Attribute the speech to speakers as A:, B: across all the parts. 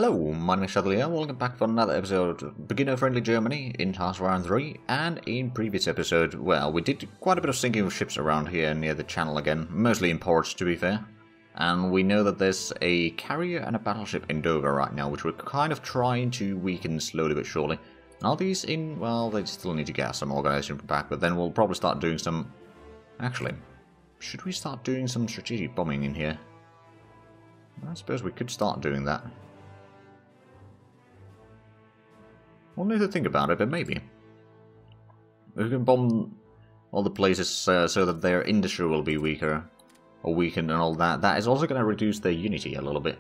A: Hello, my name is Chevalier. Welcome back for another episode of Beginner Friendly Germany in Task Round 3. And in previous episode, well, we did quite a bit of sinking of ships around here near the channel again, mostly in ports to be fair. And we know that there's a carrier and a battleship in Dover right now, which we're kind of trying to weaken slowly but surely. Are these in, well, they still need to get some organization back, but then we'll probably start doing some... Actually, should we start doing some strategic bombing in here? I suppose we could start doing that. We'll need to think about it, but maybe. We can bomb all the places so that their industry will be weaker, or weakened and all that. That is also going to reduce their unity a little bit,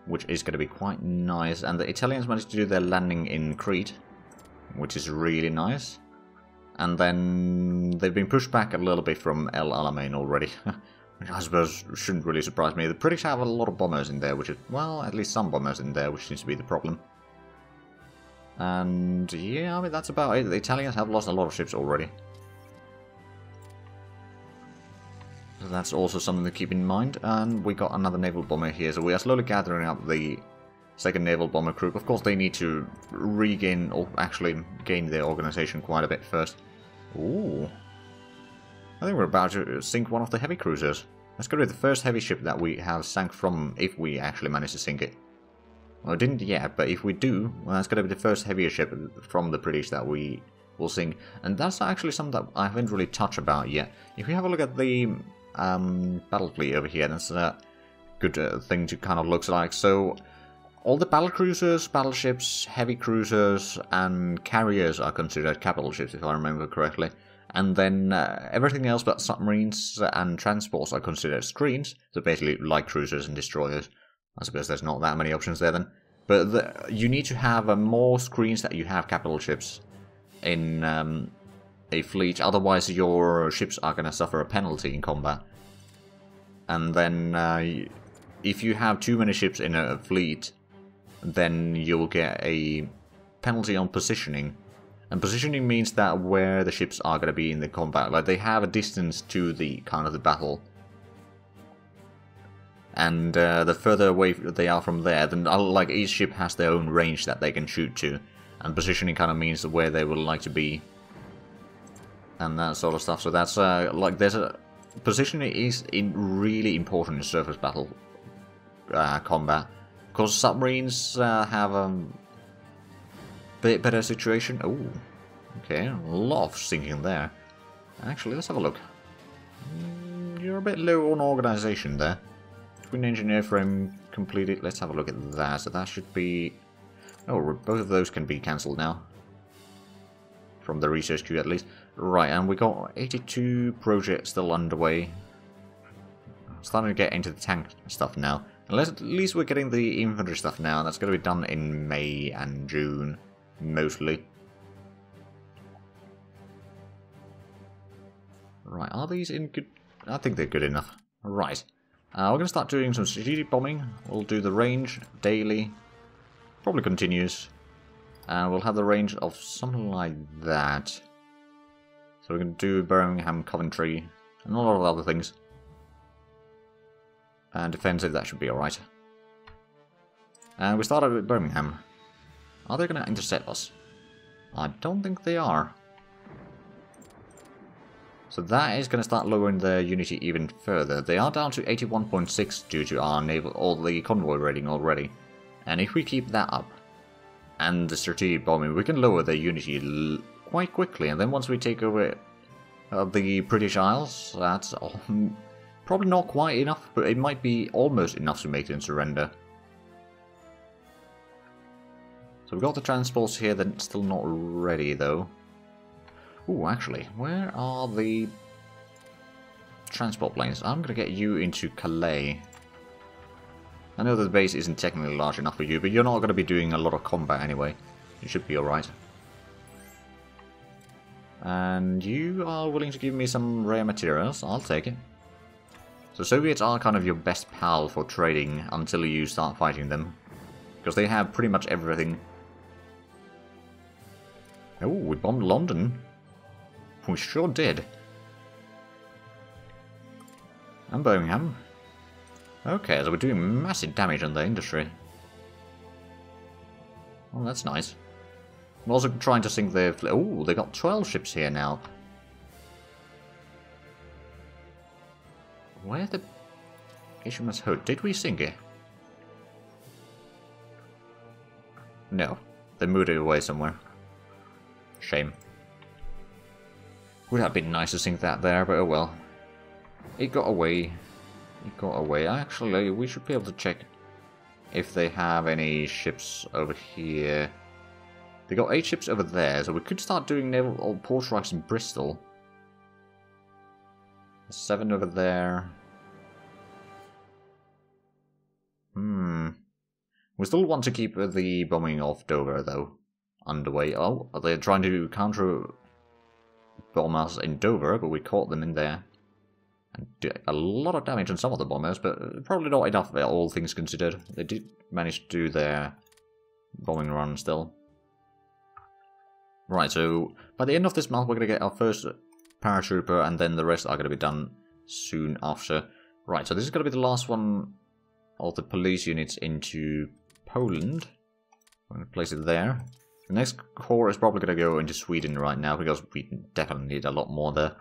A: which is going to be quite nice. And the Italians managed to do their landing in Crete, which is really nice. And then they've been pushed back a little bit from El Alamein already, which I suppose shouldn't really surprise me. The British have a lot of bombers in there, which is, well, at least some bombers in there, which seems to be the problem. And yeah, I mean, that's about it. The Italians have lost a lot of ships already. So that's also something to keep in mind. And we got another naval bomber here, so we are slowly gathering up the second naval bomber group. Of course, they need to regain, or actually gain their organization quite a bit first. Ooh. I think we're about to sink one of the heavy cruisers. That's going to be the first heavy ship that we have sank from, if we actually manage to sink it. Well, it didn't yet, but if we do, well, that's going to be the first heavier ship from the British that we will sink. And that's actually something that I haven't really touched about yet. If we have a look at the battle fleet over here, that's a good thing to kind of look like. So, all the battle cruisers, battleships, heavy cruisers, and carriers are considered capital ships, if I remember correctly. And then everything else but submarines and transports are considered screens, so basically light cruisers and destroyers. I suppose there's not that many options there then. But you need to have more screens that you have capital ships in a fleet, otherwise your ships are going to suffer a penalty in combat. And then if you have too many ships in a fleet, then you'll get a penalty on positioning. And positioning means that where the ships are going to be in the combat, like they have a distance to the kind of the battle. And the further away they are from there, then like each ship has their own range that they can shoot to. And positioning kind of means where they would like to be. And that sort of stuff. So that's like there's a... Positioning is really important in surface battle combat. Because submarines have a bit better situation. Oh, okay, a lot of sinking there. Actually, let's have a look. You're a bit low on organization there. Twin engineer frame completed. Let's have a look at that. So that should be... Oh, both of those can be cancelled now. From the research queue at least. Right, and we got 82 projects still underway. Starting to get into the tank stuff now. At least we're getting the infantry stuff now. That's going to be done in May and June, mostly. Right, are these in good... I think they're good enough. Right. We're going to start doing some strategic bombing. We'll do the range daily. Probably continues. And we'll have the range of something like that. So we're going to do Birmingham, Coventry, and a lot of other things. And defensive, that should be alright. And we started with Birmingham. Are they going to intercept us? I don't think they are. So that is going to start lowering their unity even further. They are down to 81.6 due to our naval, all the convoy rating already. And if we keep that up, and the strategic bombing, we can lower their unity quite quickly. And then once we take over the British Isles, that's probably not quite enough, but it might be almost enough to make them surrender. So we've got the transports here, they're still not ready though. Ooh, actually, where are the transport planes? I'm going to get you into Calais. I know that the base isn't technically large enough for you, but you're not going to be doing a lot of combat anyway. You should be alright. And you are willing to give me some rare materials. I'll take it. So Soviets are kind of your best pal for trading until you start fighting them. Because they have pretty much everything. Oh, we bombed London. We sure did. And Birmingham. Okay, so we're doing massive damage on the industry. Oh, that's nice. I'm also trying to sink their... Oh, they got 12 ships here now. Where the... HMS Hood? Did we sink it? No. They moved it away somewhere. Shame. Would have been nice to sink that there, but oh well. It got away. It got away. Actually, we should be able to check if they have any ships over here. They got 8 ships over there, so we could start doing naval or port strikes in Bristol. 7 over there. We still want to keep the bombing of Dover, though, underway. Oh, they're trying to counter bomb us in Dover, but we caught them in there. And did a lot of damage on some of the bombers, but probably not enough, all things considered. They did manage to do their bombing run still. Right, so by the end of this month, we're going to get our first paratrooper, and then the rest are going to be done soon after. Right, so this is going to be the last one of the police units into Poland. I'm going to place it there. The next corps is probably going to go into Sweden right now, because we definitely need a lot more there.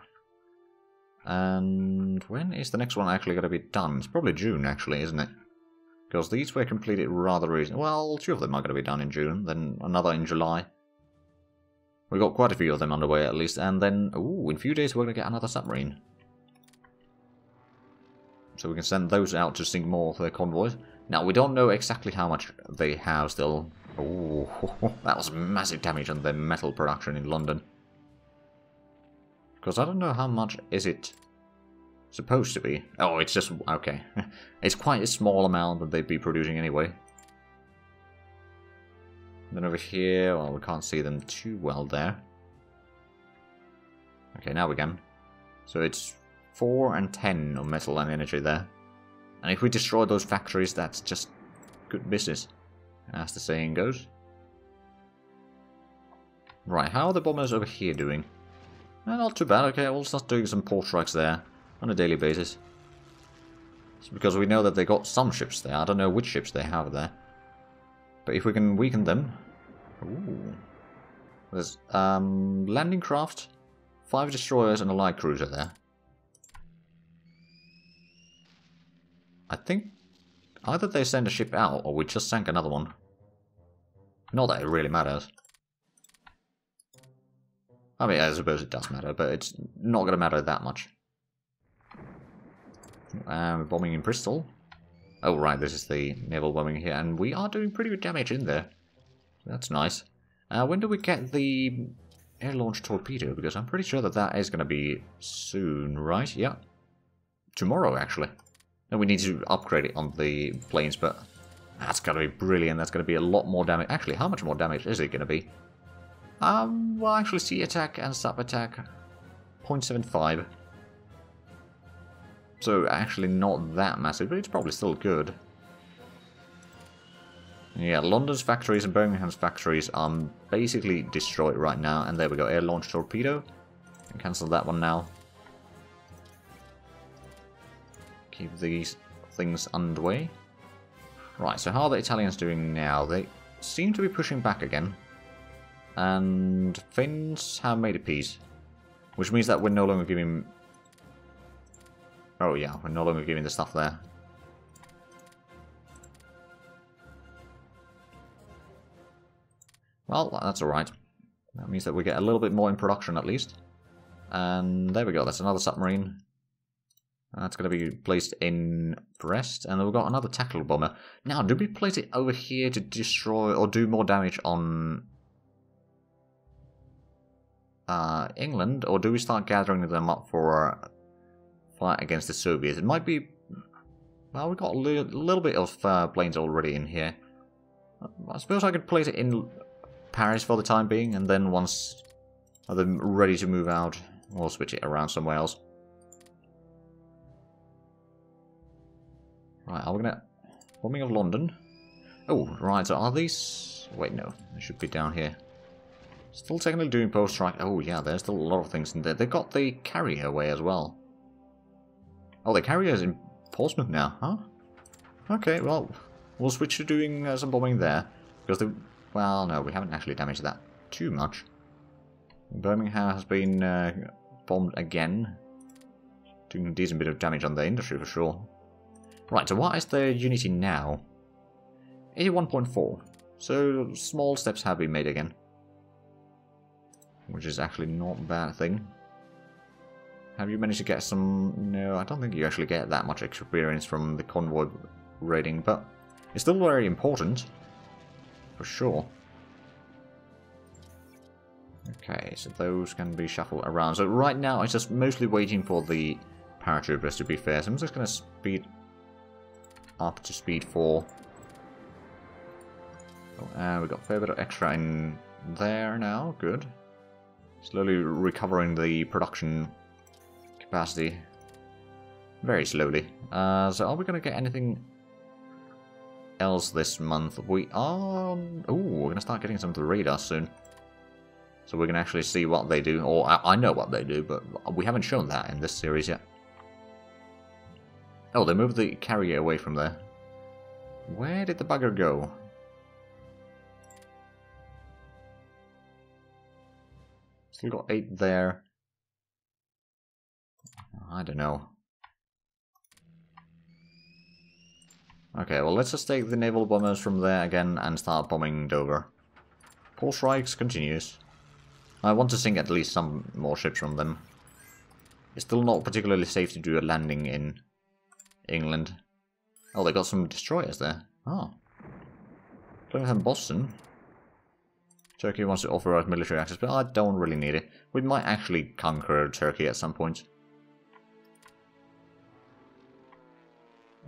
A: And when is the next one actually going to be done? It's probably June, actually, isn't it? Because these were completed rather recently. Well, 2 of them are going to be done in June, then another in July. We've got quite a few of them underway at least, and then, ooh, in a few days we're going to get another submarine. So we can send those out to sink more of their convoys. Now, we don't know exactly how much they have still. Ooh, that was massive damage on their metal production in London. Because I don't know how much is it supposed to be. Oh, it's just, okay. It's quite a small amount that they'd be producing anyway. Then over here, well, we can't see them too well there. Okay, now we can. So it's 4 and 10 of metal and energy there. And if we destroy those factories, that's just good business, as the saying goes. Right, how are the bombers over here doing? Not too bad, okay, we'll start doing some port strikes there on a daily basis. It's because we know that they got some ships there. I don't know which ships they have there. But if we can weaken them... Ooh. There's landing craft, 5 destroyers and a light cruiser there. I think either they send a ship out or we just sank another one. Not that it really matters. I mean, I suppose it does matter, but it's not going to matter that much. Bombing in Bristol. Oh, right, this is the naval bombing here, and we are doing pretty good damage in there. That's nice. When do we get the air-launched torpedo? Because I'm pretty sure that that is going to be soon, right? Yeah. Tomorrow, actually. And we need to upgrade it on the planes, but that's going to be brilliant. That's going to be a lot more damage. Actually, how much more damage is it going to be? Well, actually, sea attack and sub attack, 0.75. So, actually not that massive, but it's probably still good. Yeah, London's factories and Birmingham's factories are basically destroyed right now. And there we go, air-launched torpedo. Can cancel that one now. Keep these things underway. Right, so how are the Italians doing now? They seem to be pushing back again. And Finns have made a peace. Which means that we're no longer giving... Oh yeah, we're no longer giving the stuff there. Well, that's alright. That means that we get a little bit more in production at least. And there we go, that's another submarine. That's going to be placed in Brest. And then we've got another tactical bomber. Now, do we place it over here to destroy or do more damage on England? Or do we start gathering them up for a fight against the Soviets? It might be... Well, we've got a little bit of planes already in here. I suppose I could place it in Paris for the time being. And then once they're ready to move out, we'll switch it around somewhere else. Right, are we gonna... Bombing of London. Oh, right, so are these... Wait, no, they should be down here. Still technically doing post-strike. Oh, yeah, there's still a lot of things in there. They've got the carrier away as well. Oh, the carrier is in Portsmouth now, huh? Okay, well, we'll switch to doing some bombing there. Because they... Well, no, we haven't actually damaged that too much. Birmingham has been bombed again. Doing a decent bit of damage on the industry for sure. Right, so what is the unity now? 81.4. So small steps have been made again. Which is actually not a bad thing. Have you managed to get some... No, I don't think you actually get that much experience from the convoy raiding, but it's still very important. For sure. Okay, so those can be shuffled around. So right now, I'm just mostly waiting for the paratroopers, to be fair. So I'm just going to speed up to speed 4. Oh, we got a fair bit of extra in there now. Good. Slowly recovering the production capacity. Very slowly. So are we going to get anything else this month? We are... Oh, we're going to start getting some of the radar soon. So we can actually see what they do. Or I know what they do, but we haven't shown that in this series yet. Oh, they moved the carrier away from there. Where did the bugger go? Still got 8 there. I don't know. Okay, well let's just take the naval bombers from there again and start bombing Dover. Pole strikes continues. I want to sink at least some more ships from them. It's still not particularly safe to do a landing in England. Oh, they got some destroyers there. Oh. Plymouth and Boston. Turkey wants to offer us military access, but I don't really need it. We might actually conquer Turkey at some point.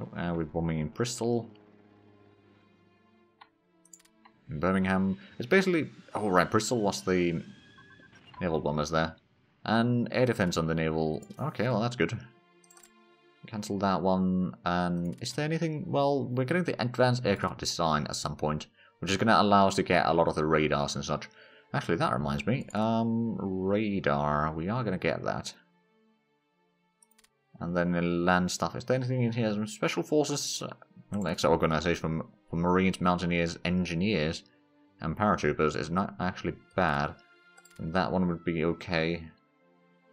A: Oh, and we're bombing in Bristol. In Birmingham. It's basically... Oh, right, Bristol was the naval bombers there. And air defense on the naval... Okay, well, that's good. Cancel that one. And is there anything... Well, we're getting the advanced aircraft design at some point, which is going to allow us to get a lot of the radars and such. Actually, that reminds me. Radar. We are going to get that. And then the land stuff. Is there anything in here? Some special forces? Well, the extra organization for Marines, Mountaineers, Engineers, and Paratroopers is not actually bad. And that one would be okay.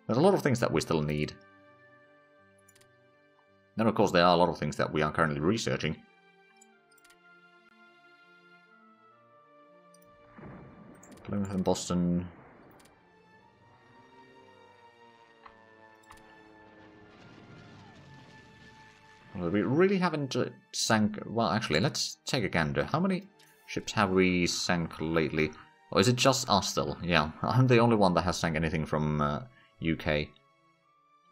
A: There's a lot of things that we still need. Then, of course, there are a lot of things that we are currently researching. Plymouth and Boston. Well, we really haven't sank... Well, actually, let's take a gander. How many ships have we sank lately? Or is it just us still? Yeah, I'm the only one that has sank anything from UK.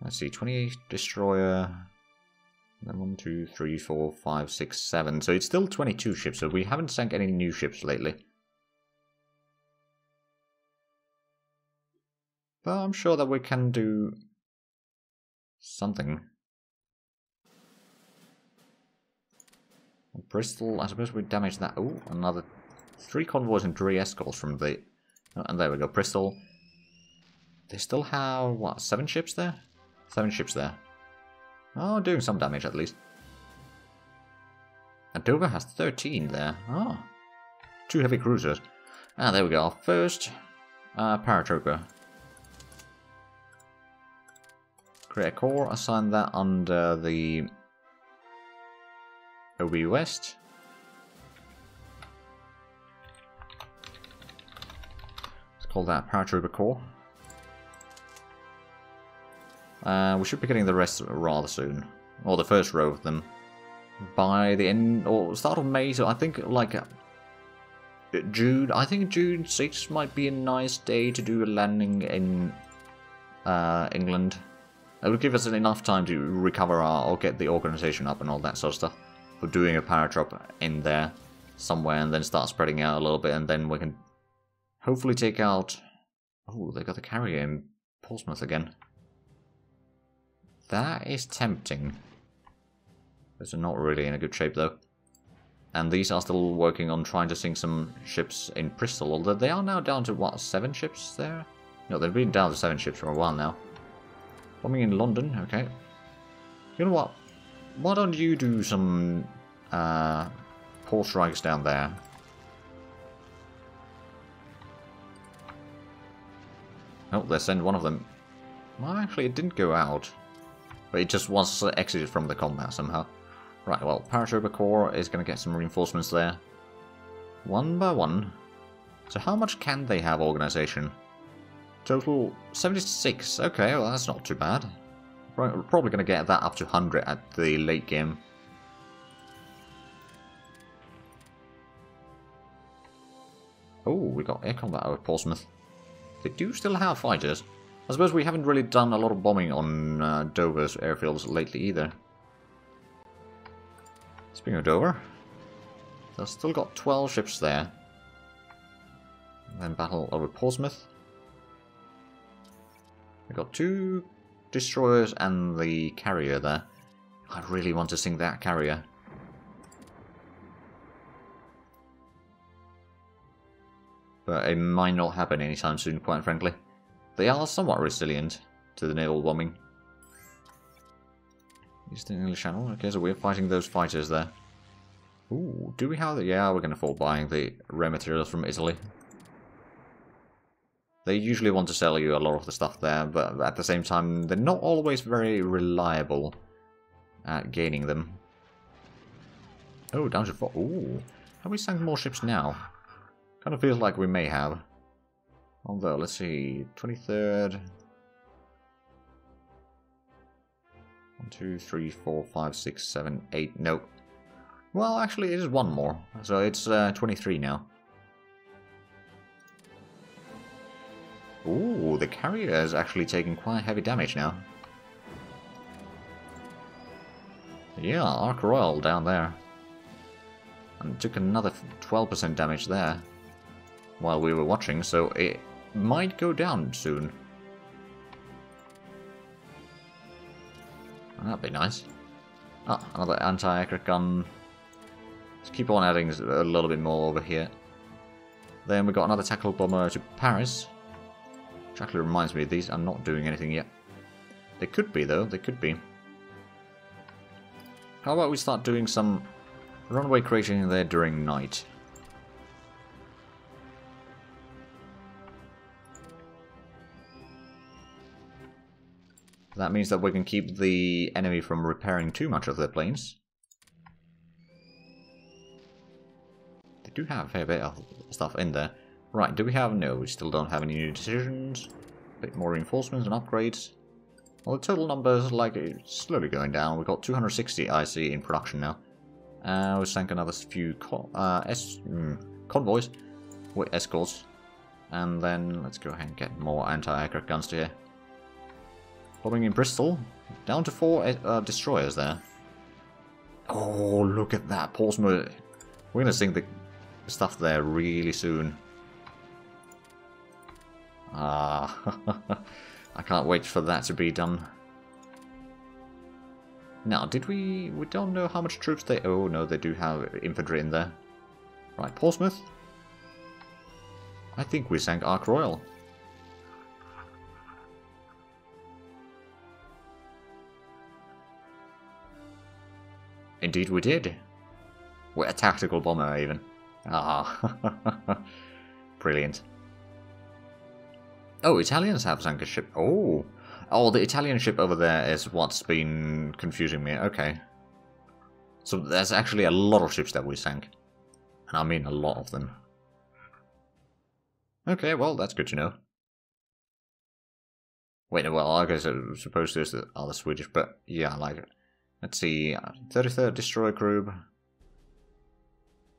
A: Let's see, 28 destroyer... Then 1, 2, 3, 4, 5, 6, 7. So it's still 22 ships, so we haven't sank any new ships lately. But I'm sure that we can do something. Bristol, I suppose we damaged that. Oh, another 3 convoys and 3 escorts from the... Oh, and there we go, Bristol. They still have, what, 7 ships there? 7 ships there. Oh, doing some damage at least. And Dover has 13 there. Oh. 2 heavy cruisers. Ah, there we go. Our first paratrooper. Create a corps, assign that under the OB West. Let's call that Paratrooper Corps. We should be getting the rest rather soon. Or the first row of them. By the end, or start of May, so I think like June. I think June 6th might be a nice day to do a landing in England. It will give us enough time to recover or get the organization up and all that sort of stuff. For doing a paratrop in there somewhere and then start spreading out a little bit, and then we can hopefully take out... Oh, they got the carrier in Portsmouth again. That is tempting. Those are not really in a good shape though. And these are still working on trying to sink some ships in Bristol, although they are now down to what, 7 ships there? No, they've been down to 7 ships for a while now. Bombing in London, okay. You know what? Why don't you do some port strikes down there? Oh, they sent one of them. Well, actually, it didn't go out. But it just was exited from the combat somehow. Right, well, Paratrooper Corps is going to get some reinforcements there. One by one. So how much can they have organization? Total 76. Okay, well, that's not too bad. We're probably going to get that up to 100 at the late game. Oh, we got air combat over Portsmouth. They do still have fighters. I suppose we haven't really done a lot of bombing on Dover's airfields lately either. Speaking of Dover, they've still got 12 ships there. And then battle over Portsmouth. We've got 2 destroyers and the carrier there. I really want to sink that carrier. But it might not happen anytime soon, quite frankly. They are somewhat resilient to the naval bombing. Eastern English Channel. Okay, so we're fighting those fighters there. Ooh, do we have the... Yeah, we're going to fall buying the rare materials from Italy. They usually want to sell you a lot of the stuff there, but at the same time, they're not always very reliable at gaining them. Oh, down to 4. Ooh, have we sunk more ships now? Kind of feels like we may have. Although, let's see, 23rd. 1, 2, 3, 4, 5, 6, 7, 8. Nope. Well, actually, it is one more. So it's 23 now. Ooh, the carrier is actually taking quite heavy damage now. Yeah, Ark Royal down there. And took another 12% damage there while we were watching, so it might go down soon. That'd be nice. Ah, another anti-aircraft gun. Let's keep on adding a little bit more over here. Then we got another tackle bomber to Paris. Which actually reminds me, these are not doing anything yet. They could be, though. They could be. How about we start doing some runway creating there during night? That means that we can keep the enemy from repairing too much of their planes. They do have a fair bit of stuff in there. Right, do we have... No, we still don't have any new decisions. A bit more reinforcements and upgrades. Well, the total numbers, like, it's slowly going down. We've got 260 IC in production now. We sank another few convoys with escorts. And then let's go ahead and get more anti-aircraft guns to here. Bombing in Bristol. Down to 4 destroyers there. Oh, look at that. Portsmouth. We're going to sink the stuff there really soon. Ah, I can't wait for that to be done. Now, did we don't know how much troops they... Oh, no, they do have infantry in there. Right, Portsmouth. I think we sank Ark Royal. Indeed we did. We're a tactical bomber, even. Ah, brilliant. Oh, Italians have sunk a ship. Oh, the Italian ship over there is what's been confusing me. Okay. So there's actually a lot of ships that we sank. And I mean a lot of them. Okay, well, that's good to know. Wait, well, I guess I suppose there's the other Swedish, but yeah, like, let's see, 33rd Destroyer Group.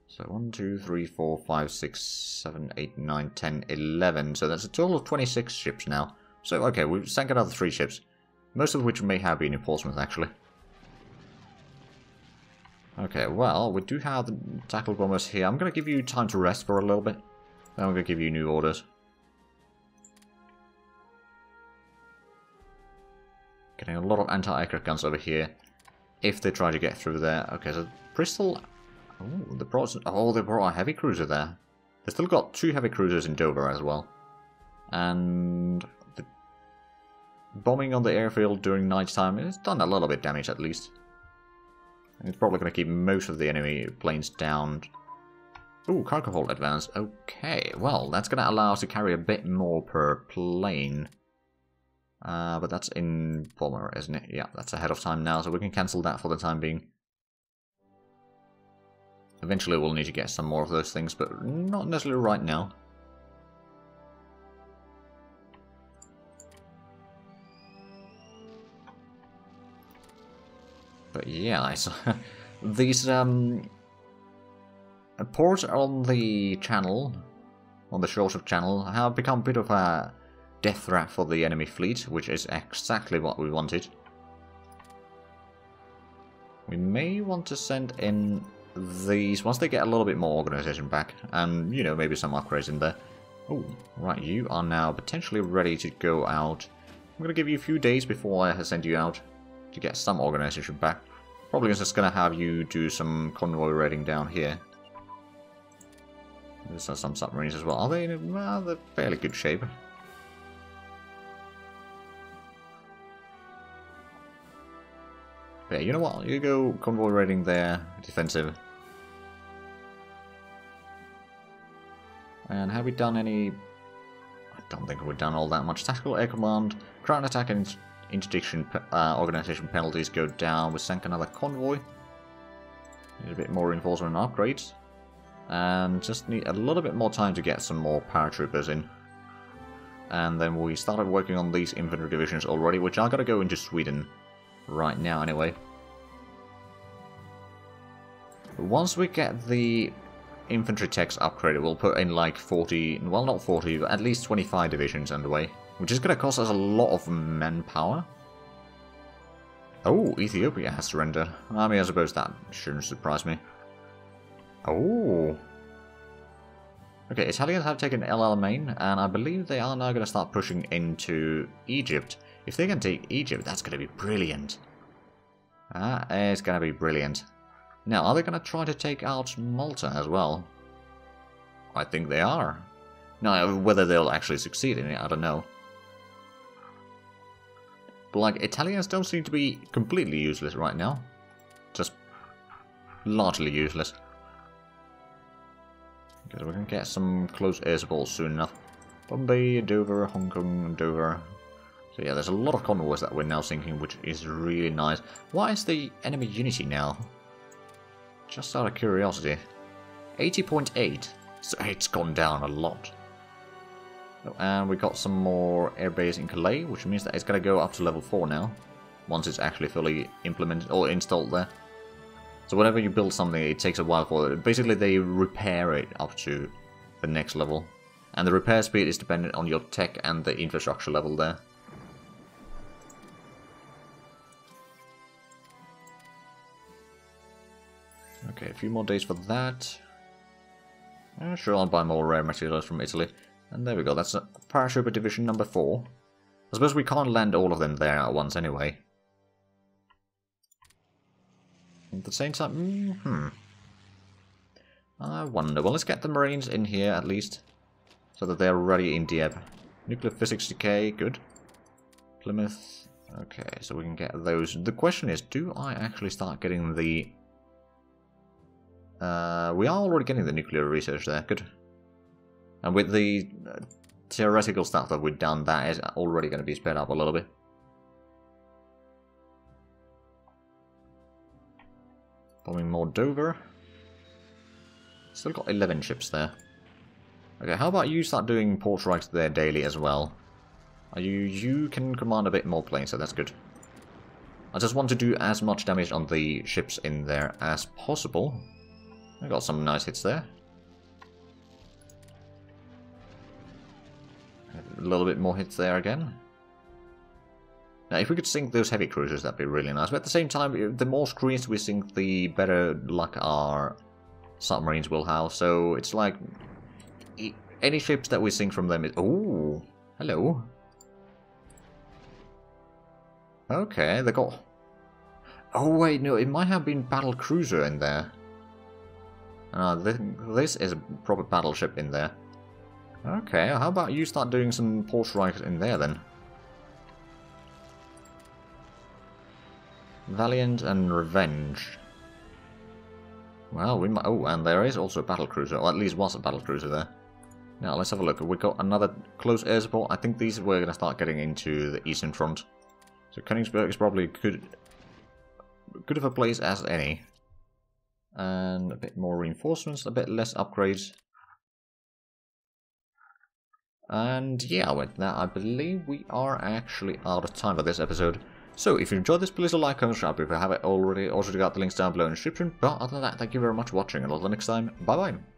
A: So 1, 2, 3, 4, 5, 6, 7, 8, 9, 10, 11. So that's a total of 26 ships now. So, okay, we've sank another 3 ships. Most of which may have been in Portsmouth, actually. Okay, well, we do have the tackle bombers here. I'm going to give you time to rest for a little bit. Then I'm going to give you new orders. Getting a lot of anti-aircraft guns over here. If they try to get through there. Okay, so Bristol... Oh, they brought a heavy cruiser there. They still got 2 heavy cruisers in Dover as well. And the bombing on the airfield during nighttime has done a little bit of damage at least. And it's probably going to keep most of the enemy planes down. Ooh, cargo hold advance. Okay, well, that's going to allow us to carry a bit more per plane. But that's in bomber, isn't it? Yeah, that's ahead of time now, so we can cancel that for the time being. Eventually we'll need to get some more of those things, but not necessarily right now. But yeah, so these ports on the channel, on the shores of channel, have become a bit of a death threat for the enemy fleet, which is exactly what we wanted. We may want to send in these once they get a little bit more organization back, and you know, maybe some upgrades in there. Oh, right, you are now potentially ready to go out. I'm gonna give you a few days before I send you out to get some organization back. Probably just gonna have you do some convoy raiding down here. There's some submarines as well. Are they in they're fairly good shape. Yeah, you know what? You go convoy raiding there, defensive. And have we done any... I don't think we've done all that much. Tactical Air Command, ground attack and interdiction organization penalties go down. We sank another convoy. Need a bit more reinforcement and upgrades. And just need a little bit more time to get some more paratroopers in. And then we started working on these infantry divisions already, which are going to go into Sweden right now anyway. Once we get the infantry techs upgraded, we'll put in like 40, well not 40, but at least 25 divisions underway. Which is going to cost us a lot of manpower. Oh, Ethiopia has surrendered. I mean, I suppose that shouldn't surprise me. Oh. Okay, Italians have taken El Alamein, and I believe they are now going to start pushing into Egypt. If they can take Egypt, that's going to be brilliant. That is going to be brilliant. Now, are they going to try to take out Malta as well? I think they are. Now, whether they'll actually succeed in it, I don't know. But, like, Italians don't seem to be completely useless right now. Just largely useless. Because we can get some close air support soon enough. Bombay, Dover, Hong Kong, Dover. So yeah, there's a lot of convoys that we're now sinking, which is really nice. Why is the enemy unity now? Just out of curiosity. 80.8. So it's gone down a lot. Oh, and we got some more airbase in Calais, which means that it's going to go up to level 4 now. Once it's actually fully implemented or installed there. So whenever you build something, it takes a while for it. Basically, they repair it up to the next level. And the repair speed is dependent on your tech and the infrastructure level there. Okay, a few more days for that. Sure, I'll buy more rare materials from Italy. And there we go, that's a Paratrooper Division number 4. I suppose we can't land all of them there at once anyway. At the same time, I wonder. Well, let's get the Marines in here at least. So that they're ready in Dieppe. Nuclear physics decay, good. Plymouth. Okay, so we can get those. The question is, do I actually start getting the... we are already getting the nuclear research there, good. And with the theoretical stuff that we've done, that is already going to be sped up a little bit. Bombing more Dover. Still got 11 ships there. Okay, how about you start doing port strikes there daily as well? You can command a bit more planes, so that's good. I just want to do as much damage on the ships in there as possible. I got some nice hits there. A little bit more hits there again. Now, if we could sink those heavy cruisers, that'd be really nice. But at the same time, the more screens we sink, the better luck our submarines will have. So it's like any ships that we sink from them is... Oh, hello. Okay, they got... Oh wait, no, it might have been battle cruiser in there. This is a proper battleship in there. Okay, how about you start doing some port strikes in there then? Valiant and Revenge. Well, we might... Oh, and there is also a battle cruiser, or at least was a battle cruiser there. Now, let's have a look. We got another close air support. I think these we're going to start getting into the Eastern Front. So Königsberg is probably good of a place as any. And a bit more reinforcements, a bit less upgrades. And yeah, with that, I believe we are actually out of time for this episode. So, if you enjoyed this, please like, comment, subscribe if you haven't already. Also, check out the links down below in the description. But other than that, thank you very much for watching, and until next time, bye bye.